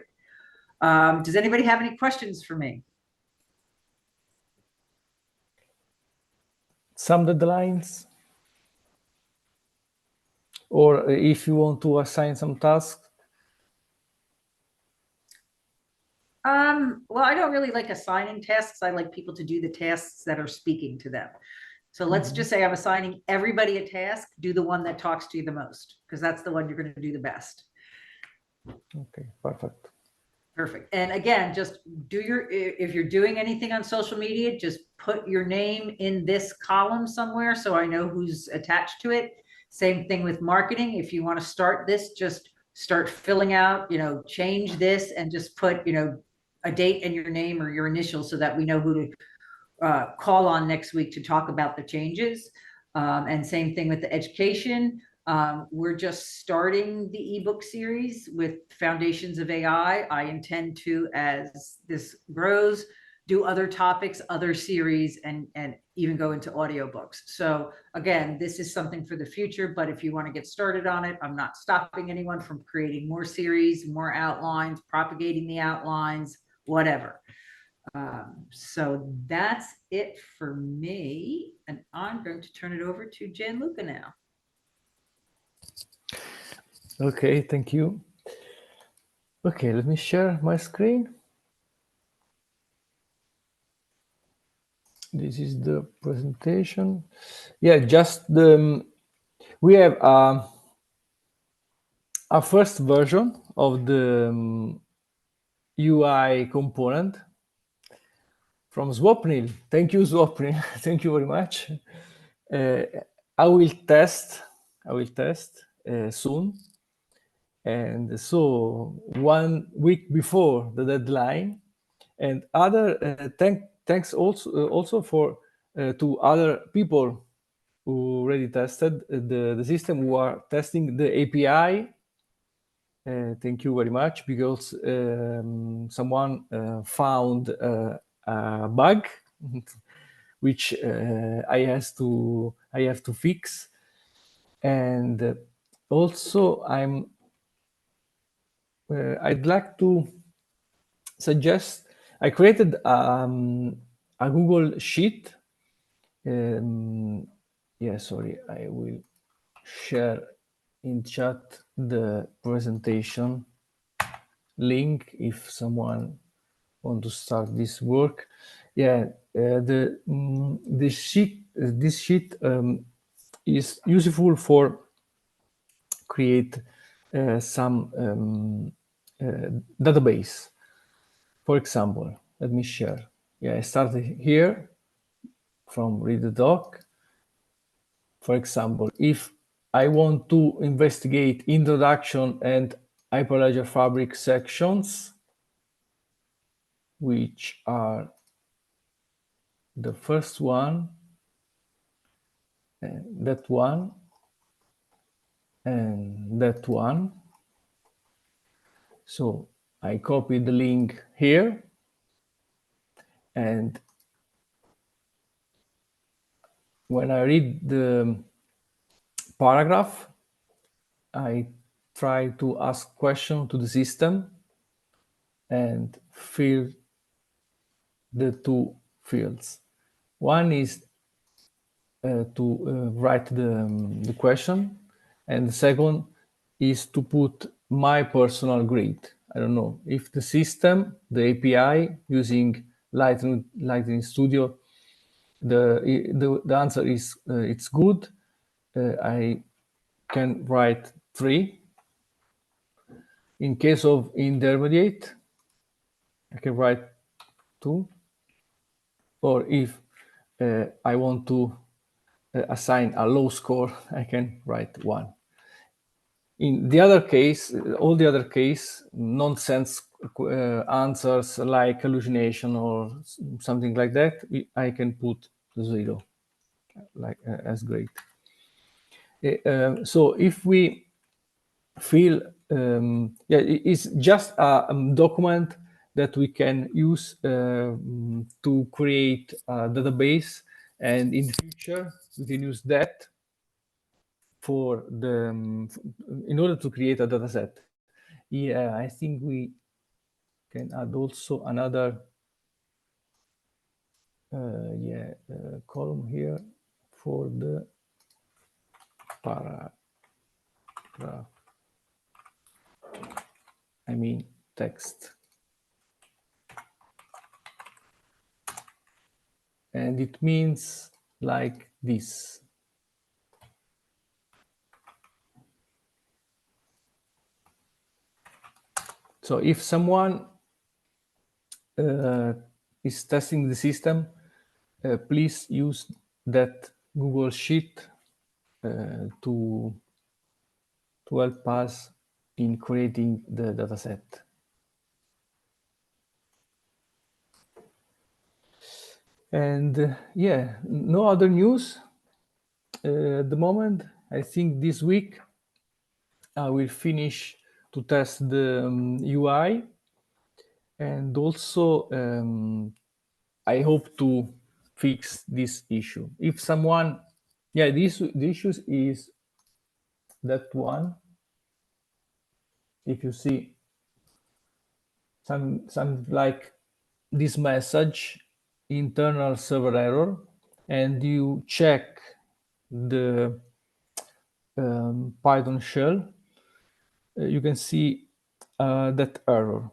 Does anybody have any questions for me? Some deadlines, or if you want to assign some tasks. Well, I don't really like assigning tasks. I like people to do the tasks that are speaking to them. So let's just say I'm assigning everybody a task, do the one that talks to you the most, because that's the one you're going to do the best. Okay, perfect. Perfect. And again, just do if you're doing anything on social media, just put your name in this column somewhere so I know who's attached to it. Same thing with marketing. If you want to start this, just start filling out, change this and just put, a date and your name or your initials so that we know who to call on next week to talk about the changes. And same thing with the education. We're just starting the ebook series with Foundations of AI. I intend to, as this grows, do other topics, other series, and even go into audiobooks. So again, this is something for the future, but if you want to get started on it, I'm not stopping anyone from creating more series, more outlines, propagating the outlines, whatever. So that's it for me. And I'm going to turn it over to Gianluca now. Okay, thank you. Okay, let me share my screen. This is the presentation. Yeah, just we have a first version of the UI component from Swapnil. Thank you, Swapnil. Thank you very much. I will test soon. And so 1 week before the deadline, and other thanks also for to other people who already tested the system, who are testing the API. Thank you very much, because someone found a bug which I have to fix. And also I'd like to suggest I created a Google Sheet. Yeah, sorry, I will share in chat the presentation link if someone want to start this work. Yeah, the sheet this sheet is useful for create some database. For example, let me share. Yeah, I started here from read the doc. For example, if I want to investigate introduction and hyperledger fabric sections, which are the first one, that one, and that one. So I copy the link here, and when I read the paragraph, I try to ask question to the system and fill the two fields. One is to write the question, and the second is to put my personal grade. I don't know if the system, the API using Lightning Studio, the answer is it's good. I can write 3. In case of intermediate, I can write 2. Or if I want to assign a low score, I can write 1. In the other case, all the other case, nonsense answers like hallucination or something like that, I can put 0, like as grade. So if we feel, yeah, it's just a document that we can use to create a database, and in the future we can use that for the in order to create a data set. Yeah, I think we can add also another column here for the paragraph. I mean text. And it means like this. So if someone is testing the system, please use that Google Sheet to help us in creating the dataset. And yeah, no other news at the moment. I think this week I will finish to test the UI, and also I hope to fix this issue. If someone, yeah, the issues is that one. If you see some like this message, internal server error, and you check the Python shell, you can see that error.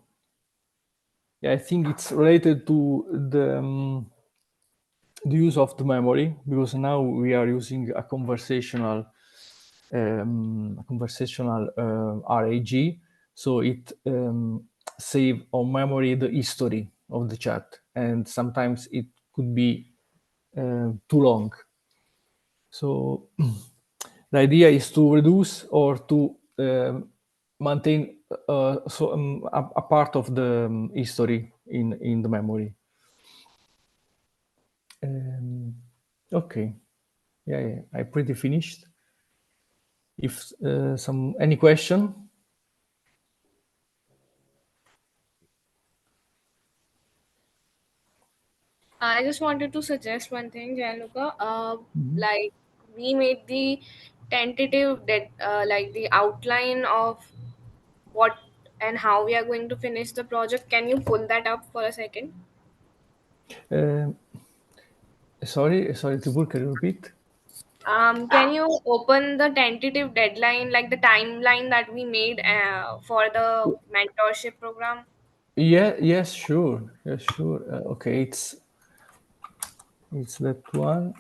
Yeah, I think it's related to the use of the memory, because now we are using a conversational RAG, so it save on memory the history of the chat, and sometimes it could be too long. So the idea is to reduce or to maintain a part of the history in the memory. Okay, yeah, I pretty finished. If any question? I just wanted to suggest one thing, Gianluca. Like we made the tentative that like the outline of what and how we are going to finish the project. Can you pull that up for a second? Sorry, Tibur, can you repeat? Can you open the tentative deadline, like the timeline that we made for the mentorship program? Yeah, yes, sure. Yes, sure. Okay, it's that one.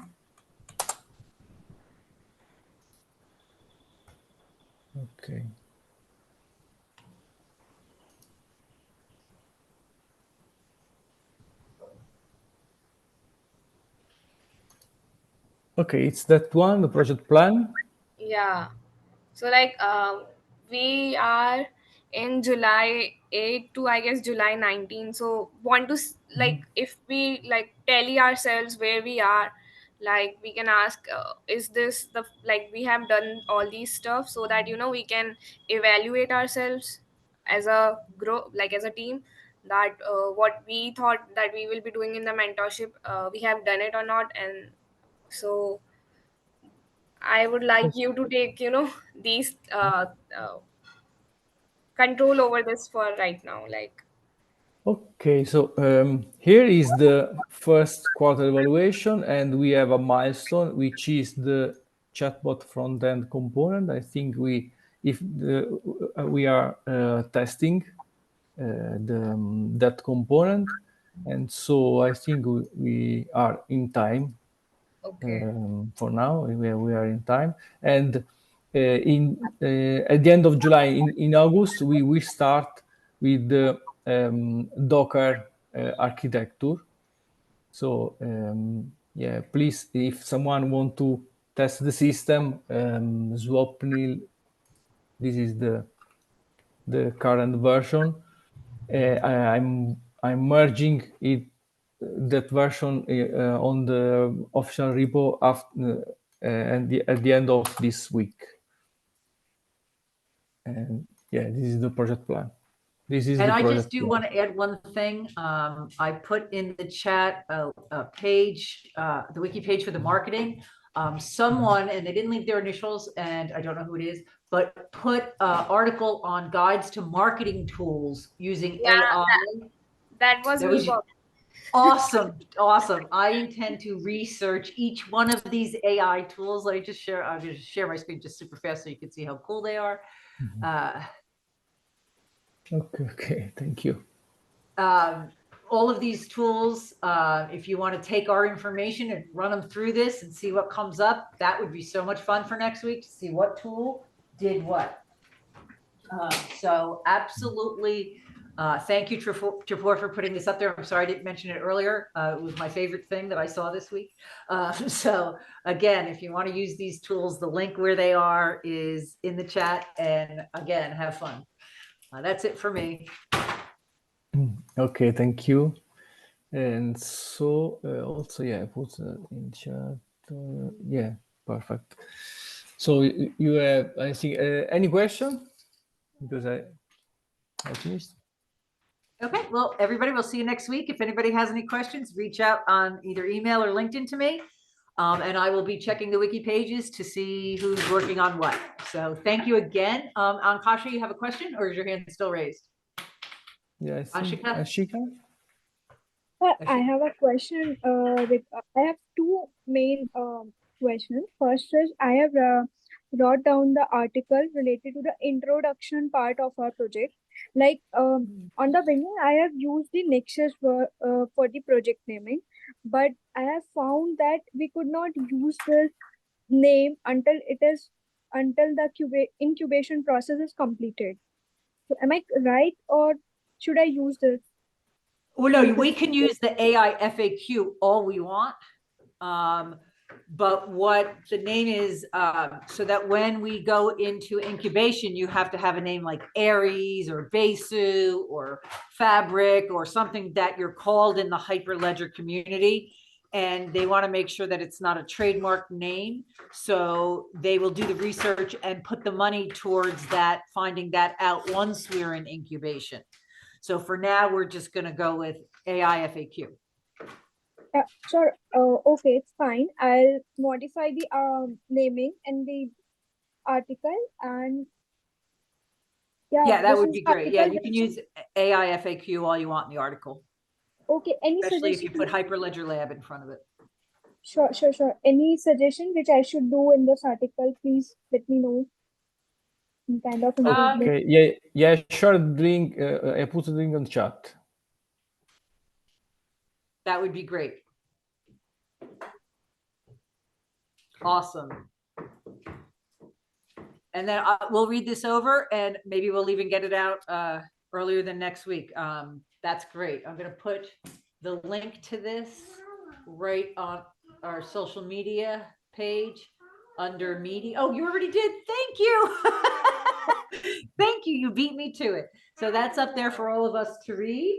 Okay. Okay, it's that one, the project plan. Yeah. So like we are in July 8 to I guess July 19. So want to like if we like tally ourselves where we are, like we can ask is this the like we have done all these stuff so that we can evaluate ourselves as a group, like as a team, that what we thought that we will be doing in the mentorship, we have done it or not. And so I would like Yes. you to take, these control over this for right now. Like, Okay, so here is the first quarter evaluation, and we have a milestone, which is the chatbot front-end component. I think we are testing that component, and so I think we are in time. okay, For now, we are in time, and at the end of July, in August, we start with the Docker architecture. So yeah, please, if someone want to test the system, Swapnil, this is the current version. I'm merging it that version on the official repo after at the end of this week. And yeah, this is the project plan. This is And the I project just do plan. want to add one thing. I put in the chat a page, the wiki page for the marketing. Someone, and they didn't leave their initials, and I don't know who it is, but put an article on guides to marketing tools using yeah, AI. that was That me, was Bob. awesome, awesome. I intend to research each one of these AI tools. Let me just share. I'm going to share my screen just super fast so you can see how cool they are. Okay, thank you. All of these tools, if you want to take our information and run them through this and see what comes up, that would be so much fun for next week to see what tool did what. So absolutely, thank you, Tripor, for putting this up there. I'm sorry I didn't mention it earlier. It was my favorite thing that I saw this week. So again, if you want to use these tools, the link where they are is in the chat. And again, have fun. That's it for me. Okay, thank you. And so also, yeah, I put in chat. Yeah, perfect. So you have, I think, any question? Because I finished. Okay, well, everybody, we'll see you next week. If anybody has any questions, reach out on either email or LinkedIn to me. And I will be checking the wiki pages to see who's working on what. So thank you again. Ankasha, you have a question, or is your hand still raised? Yeah, I think Ashika? Ashika. I have a question. I have two main questions. First is I have wrote down the article related to the introduction part of our project. Like on the beginning, I have used the Nexus for the project naming, but I have found that we could not use this name until the incubation process is completed. So am I right, or should I use this? Well, no, we can use the AI FAQ all we want. But what the name is, so that when we go into incubation, you have to have a name like Aries or Besu or Fabric or something that you're called in the Hyperledger community. And they want to make sure that it's not a trademark name. So they will do the research and put the money towards that, finding that out once we're in incubation. So for now, we're just going to go with AI FAQ. Sure. Okay, it's fine. I'll modify the naming and the article, and Yeah, that this would is be great. Yeah, article you can mentioned. use AI FAQ all you want in the article, Okay, any especially if you suggestion? put Hyperledger Lab in front of it. Sure. Any suggestion which I should do in this article, please let me know. Any kind of improvement. Okay, yeah, sure. Link, I put the link on the chat. That would be great. Awesome. And then we'll read this over and maybe we'll even get it out earlier than next week. That's great. I'm going to put the link to this right on our social media page under media. Oh, you already did. Thank you. Thank you. You beat me to it. So that's up there for all of us to read.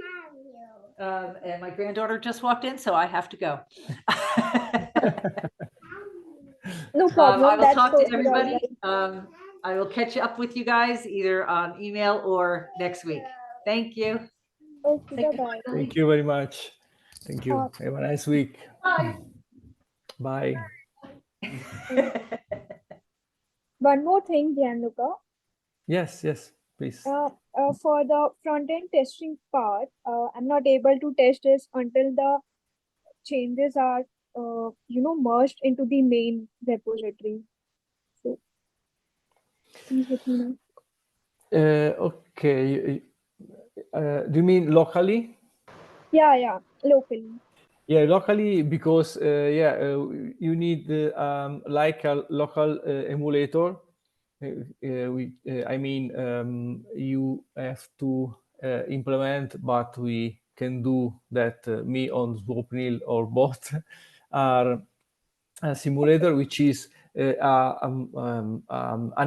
And my granddaughter just walked in, so I have to go. No problem. I will That's talk to totally everybody. alright. I will catch up with you guys either on email or next week. Thank you. Okay, Say bye-bye. goodbye, Thank you very much. Thank you. Have a nice week. Bye. Bye. One more thing, Gianluca. Yes, please. For the front-end testing part, I'm not able to test this until the changes are, merged into the main repository. So please let me know. Okay. Do you mean locally? Yeah, locally. Yeah, locally because you need like a local emulator. You have to implement, but we can do that. Me on Swapnil or both are a simulator, which is an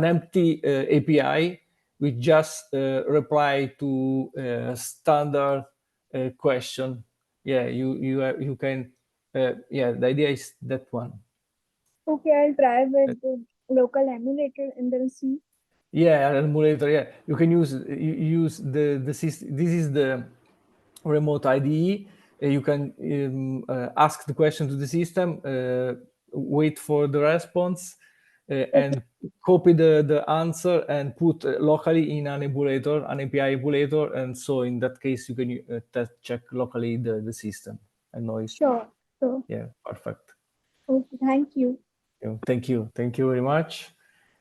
empty API which just reply to standard question. Yeah, you can. The idea is that one. Okay, I'll try with the local emulator and then see. Yeah, an emulator. Yeah, you can use the system. This is the remote IDE. You can ask the question to the system, wait for the response, and copy the answer and put locally in an emulator, an API emulator. And so in that case, you can test check locally the system and noise. Sure. Yeah, perfect. Okay, thank you. Thank you very much,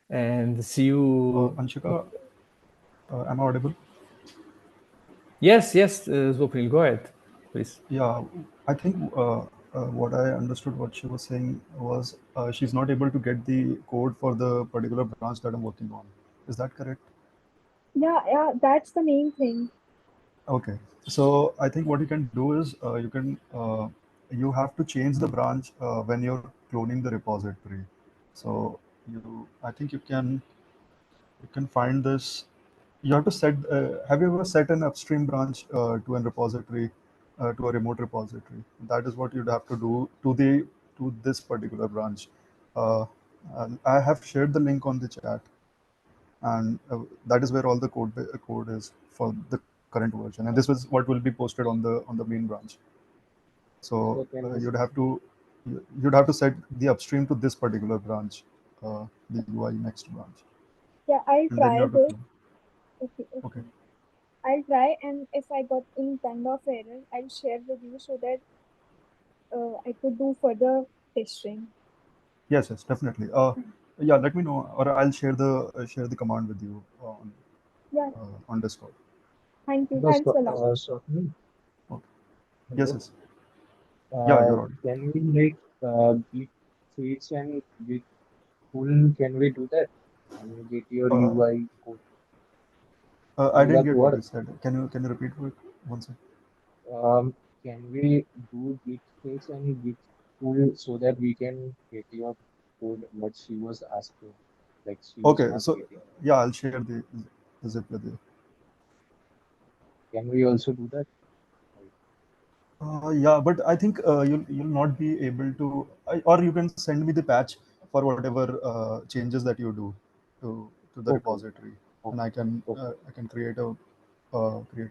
and see you. Anshika, am I audible? Yes, Swapnil, go ahead, please. Yeah, I think what I understood what she was saying was she's not able to get the code for the particular branch that I'm working on. Is that correct? Yeah, that's the main thing. Okay, so I think what you can do is you have to change the branch when you're cloning the repository. So I think you can find this. You have to set. Have you ever set an upstream branch to a repository, to a remote repository? That is what you'd have to do to this particular branch. And I have shared the link on the chat, and that is where all the code is for the current version. And this was what will be posted on the main branch. So you'd have to set the upstream to this particular branch, the UI next branch. Yeah, I'll And then you try have to this. clone. Okay. I'll try, and if I got any kind of error, I'll share with you so that I could do further testing. Yes, definitely. Yeah, let me know, or I'll share the command with you on Discord. Thank you. Thanks a lot. Swapnil, Okay. hello. Yes. Yeah, you're on. Can we make Git feeds and Git pull? Can we do that and get your UI code? I Will didn't that get what you work? said. Can you repeat it once again? Can we do Git fetch and Git pull so that we can get your code what she was asking, like she was Okay, not so getting? yeah, I'll share the zip with you. Can we also do that? Yeah, but I think you'll not be able to, or you can send me the patch for whatever changes that you do to the repository, and I can create a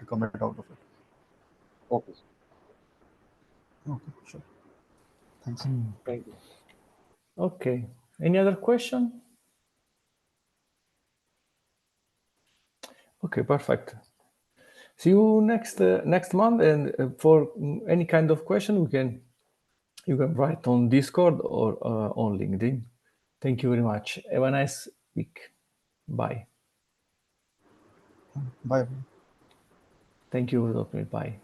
commit out of it. Okay. Okay, sure. Thanks. Thank you. Okay. Any other question? Okay, perfect. See you next month. And for any kind of question, you can write on Discord or on LinkedIn. Thank you very much. Have a nice week. Bye. Bye. Thank you, Dr. Bye.